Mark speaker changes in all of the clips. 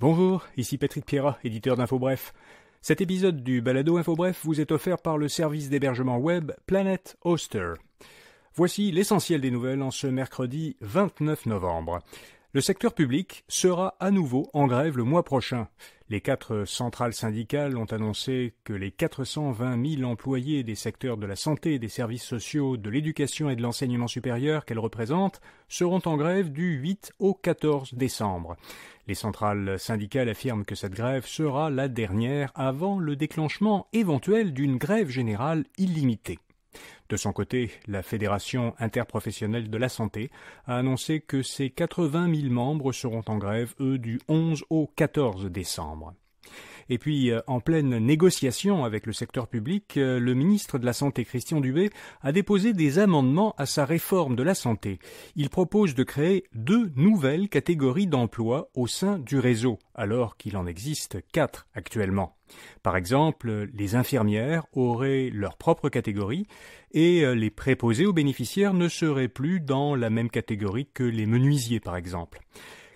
Speaker 1: Bonjour, ici Patrick Pierrat, éditeur d'InfoBref. Cet épisode du balado InfoBref vous est offert par le service d'hébergement web Planet Hoster. Voici l'essentiel des nouvelles en ce mercredi 29 novembre. Le secteur public sera à nouveau en grève le mois prochain. Les 4 centrales syndicales ont annoncé que les 420 000 employés des secteurs de la santé, des services sociaux, de l'éducation et de l'enseignement supérieur qu'elles représentent seront en grève du 8 au 14 décembre. Les centrales syndicales affirment que cette grève sera la dernière avant le déclenchement éventuel d'une grève générale illimitée. De son côté, la Fédération interprofessionnelle de la santé a annoncé que ses 80 000 membres seront en grève, eux, du 11 au 14 décembre. Et puis, en pleine négociation avec le secteur public, le ministre de la Santé, Christian Dubé, a déposé des amendements à sa réforme de la santé. Il propose de créer 2 nouvelles catégories d'emplois au sein du réseau, alors qu'il en existe 4 actuellement. Par exemple, les infirmières auraient leur propre catégorie et les préposés aux bénéficiaires ne seraient plus dans la même catégorie que les menuisiers, par exemple.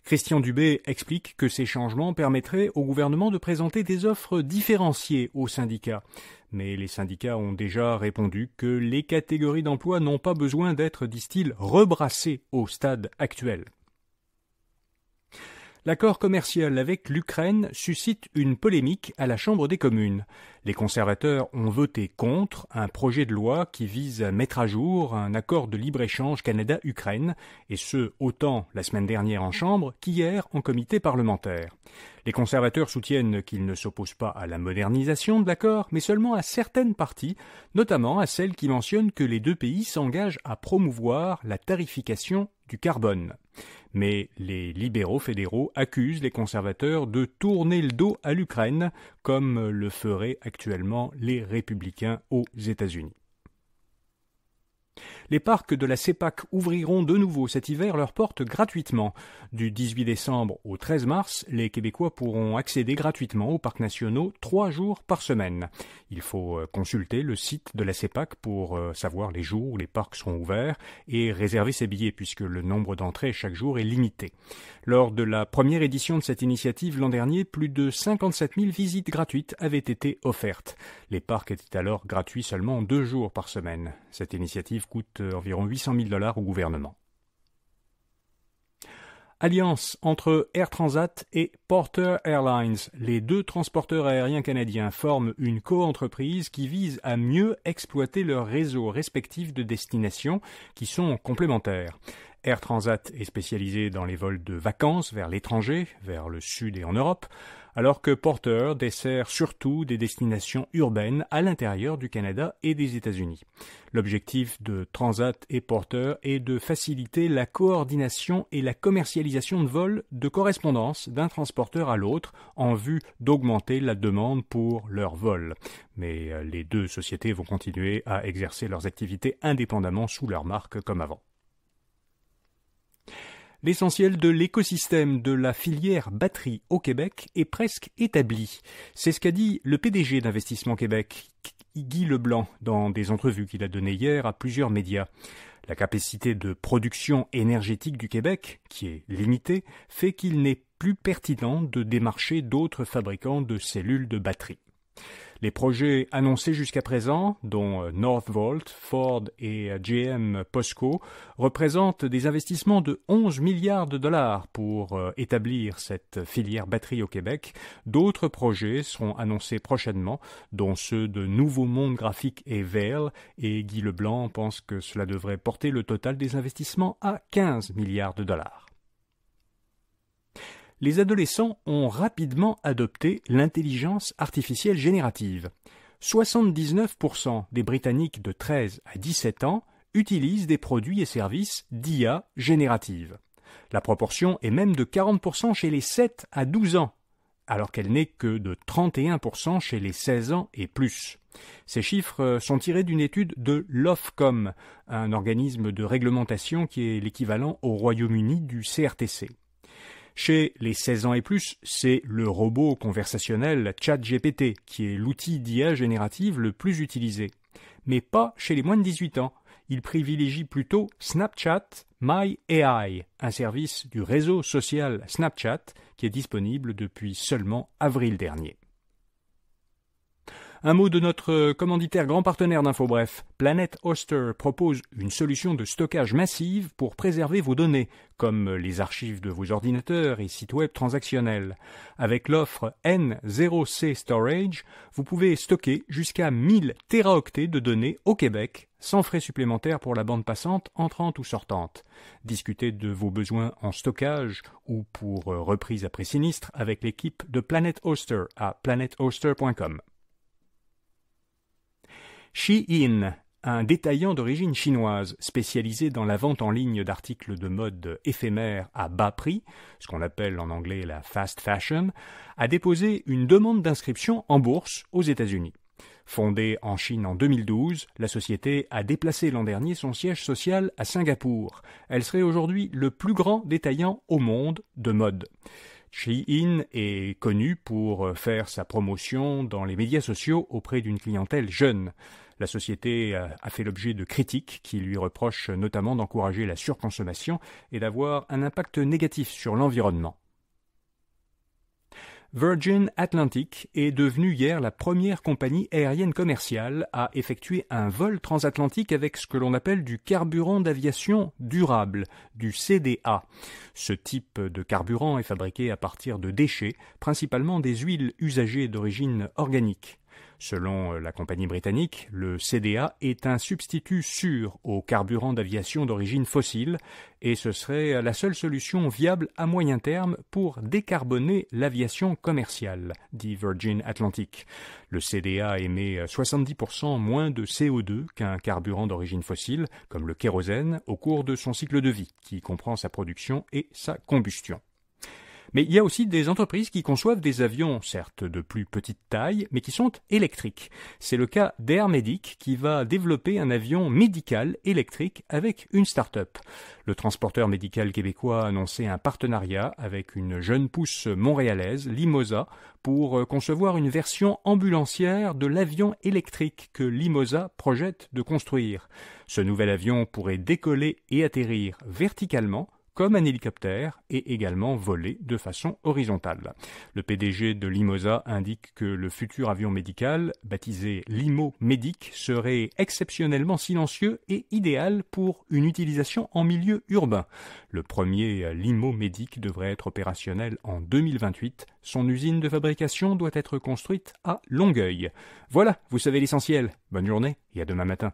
Speaker 1: Christian Dubé explique que ces changements permettraient au gouvernement de présenter des offres différenciées aux syndicats. Mais les syndicats ont déjà répondu que les catégories d'emploi n'ont pas besoin d'être, disent-ils, rebrassées au stade actuel. L'accord commercial avec l'Ukraine suscite une polémique à la Chambre des communes. Les conservateurs ont voté contre un projet de loi qui vise à mettre à jour un accord de libre-échange Canada-Ukraine, et ce, autant la semaine dernière en Chambre qu'hier en comité parlementaire. Les conservateurs soutiennent qu'ils ne s'opposent pas à la modernisation de l'accord, mais seulement à certaines parties, notamment à celles qui mentionnent que les 2 pays s'engagent à promouvoir la tarification du carbone. Mais les libéraux fédéraux accusent les conservateurs de tourner le dos à l'Ukraine, comme le feraient actuellement les républicains aux États-Unis. Les parcs de la CEPAC ouvriront de nouveau cet hiver leurs portes gratuitement. Du 18 décembre au 13 mars, les Québécois pourront accéder gratuitement aux parcs nationaux 3 jours par semaine. Il faut consulter le site de la CEPAC pour savoir les jours où les parcs seront ouverts et réserver ses billets puisque le nombre d'entrées chaque jour est limité. Lors de la première édition de cette initiative l'an dernier, plus de 57 000 visites gratuites avaient été offertes. Les parcs étaient alors gratuits seulement 2 jours par semaine. Cette initiative coûte environ 800 000 $ au gouvernement. Alliance entre Air Transat et Porter Airlines. Les 2 transporteurs aériens canadiens forment une coentreprise qui vise à mieux exploiter leurs réseaux respectifs de destinations qui sont complémentaires. Air Transat est spécialisé dans les vols de vacances vers l'étranger, vers le sud et en Europe, alors que Porter dessert surtout des destinations urbaines à l'intérieur du Canada et des États-Unis. L'objectif de Transat et Porter est de faciliter la coordination et la commercialisation de vols de correspondance d'un transporteur à l'autre en vue d'augmenter la demande pour leurs vols. Mais les 2 sociétés vont continuer à exercer leurs activités indépendamment sous leur marque comme avant. L'essentiel de l'écosystème de la filière batterie au Québec est presque établi. C'est ce qu'a dit le PDG d'Investissement Québec, Guy Leblanc, dans des entrevues qu'il a données hier à plusieurs médias. La capacité de production énergétique du Québec, qui est limitée, fait qu'il n'est plus pertinent de démarcher d'autres fabricants de cellules de batterie. Les projets annoncés jusqu'à présent, dont Northvolt, Ford et GM POSCO, représentent des investissements de 11 milliards de dollars pour établir cette filière batterie au Québec. D'autres projets seront annoncés prochainement, dont ceux de Nouveau Monde Graphique et Vail, et Guy Leblanc pense que cela devrait porter le total des investissements à 15 milliards de dollars. Les adolescents ont rapidement adopté l'intelligence artificielle générative. 79% des Britanniques de 13 à 17 ans utilisent des produits et services d'IA générative. La proportion est même de 40% chez les 7 à 12 ans, alors qu'elle n'est que de 31% chez les 16 ans et plus. Ces chiffres sont tirés d'une étude de l'Ofcom, un organisme de réglementation qui est l'équivalent au Royaume-Uni du CRTC. Chez les 16 ans et plus, c'est le robot conversationnel ChatGPT qui est l'outil d'IA générative le plus utilisé. Mais pas chez les moins de 18 ans. il privilégie plutôt Snapchat My AI, un service du réseau social Snapchat qui est disponible depuis seulement avril dernier. Un mot de notre commanditaire grand partenaire d'InfoBref. Planet Hoster propose une solution de stockage massive pour préserver vos données, comme les archives de vos ordinateurs et sites web transactionnels. Avec l'offre N0C Storage, vous pouvez stocker jusqu'à 1000 téraoctets de données au Québec, sans frais supplémentaires pour la bande passante entrante ou sortante. Discutez de vos besoins en stockage ou pour reprise après sinistre avec l'équipe de Planet Hoster à planethoster.com. Shein, un détaillant d'origine chinoise spécialisé dans la vente en ligne d'articles de mode éphémères à bas prix, ce qu'on appelle en anglais la fast fashion, a déposé une demande d'inscription en bourse aux États-Unis. Fondée en Chine en 2012, la société a déplacé l'an dernier son siège social à Singapour. Elle serait aujourd'hui le plus grand détaillant au monde de mode. Shein est connu pour faire sa promotion dans les médias sociaux auprès d'une clientèle jeune. La société a fait l'objet de critiques qui lui reprochent notamment d'encourager la surconsommation et d'avoir un impact négatif sur l'environnement. Virgin Atlantic est devenue hier la première compagnie aérienne commerciale à effectuer un vol transatlantique avec ce que l'on appelle du carburant d'aviation durable, du CDA. Ce type de carburant est fabriqué à partir de déchets, principalement des huiles usagées d'origine organique. Selon la compagnie britannique, le CDA est un substitut sûr au carburant d'aviation d'origine fossile et ce serait la seule solution viable à moyen terme pour décarboner l'aviation commerciale, dit Virgin Atlantic. Le CDA émet 70% moins de CO2 qu'un carburant d'origine fossile, comme le kérosène, au cours de son cycle de vie, qui comprend sa production et sa combustion. Mais il y a aussi des entreprises qui conçoivent des avions, certes de plus petite taille, mais qui sont électriques. C'est le cas d'Air Medic qui va développer un avion médical électrique avec une start-up. Le transporteur médical québécois a annoncé un partenariat avec une jeune pousse montréalaise, Limosa, pour concevoir une version ambulancière de l'avion électrique que Limosa projette de construire. Ce nouvel avion pourrait décoller et atterrir verticalement, comme un hélicoptère, et également voler de façon horizontale. Le PDG de Limosa indique que le futur avion médical, baptisé Limo Medic, serait exceptionnellement silencieux et idéal pour une utilisation en milieu urbain. Le premier Limo Medic devrait être opérationnel en 2028. Son usine de fabrication doit être construite à Longueuil. Voilà, vous savez l'essentiel. Bonne journée et à demain matin.